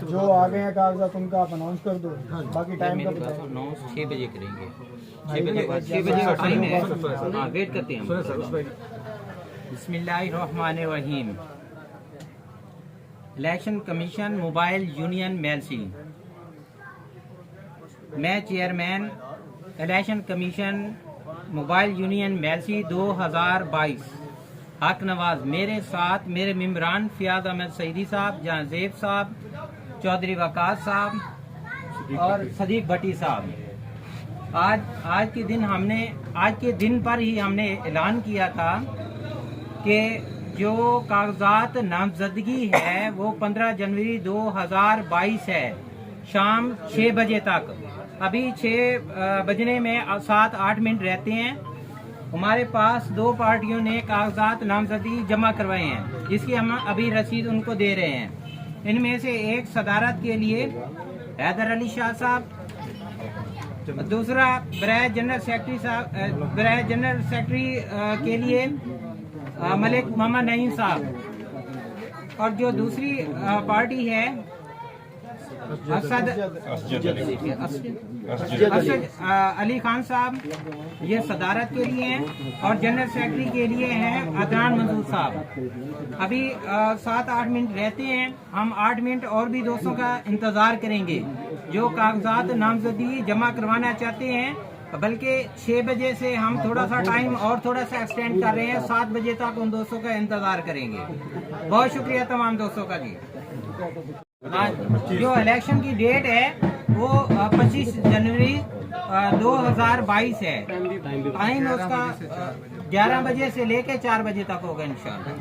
जो आ गए हैं कागजात उनका आप अनाउंस कर दो, बाकी टाइम का बताओ। 6 बजे करेंगे, 6 बजे का टाइम है। हाँ, वेट करते हैं हम। बिस्मिल्लाहिर्रहमानिर्रहीम। Election commission mobile union Mailsi. मैं chairman election commission mobile union Mailsi 2022 Haq Nawaz, मेरे साथ मेरे मेम्बरान फियाज अहमद सईदी साहब, जहांजेब साहब, चौधरी वकास साहब और सदीक भट्टी साहब। आज के दिन पर ही हमने ऐलान किया था कि जो कागजात नामजदगी है वो 15 जनवरी 2022 है, शाम 6 बजे तक। अभी 6 बजने में 7-8 मिनट रहते हैं। हमारे पास 2 पार्टियों ने कागजात नामजदगी जमा करवाए हैं, जिसकी हम अभी रसीद उनको दे रहे हैं। इनमें से एक सदारत के लिए हैदर अली शाह साहब, दूसरा बराए जनरल सेक्रेटरी के लिए मलिक मोहम्मद नईम साहब, और जो दूसरी पार्टी है असद अली खान साहब, ये सदारत के लिए हैं, और जनरल सेक्रेटरी के लिए हैं अदनान मंसूर साहब। अभी 7-8 मिनट रहते हैं, हम 8 मिनट और भी दोस्तों का इंतजार करेंगे जो कागजात नामजदगी जमा करवाना चाहते हैं। बल्कि 6 बजे से हम थोड़ा सा टाइम और थोड़ा सा एक्सटेंड कर रहे हैं, 7 बजे तक उन दोस्तों का इंतजार करेंगे। बहुत शुक्रिया तमाम दोस्तों का जी। जो इलेक्शन की डेट है वो 25 जनवरी 2022 है। टाइम उसका 11 बजे से लेकर 4 बजे तक होगा इंशाल्लाह।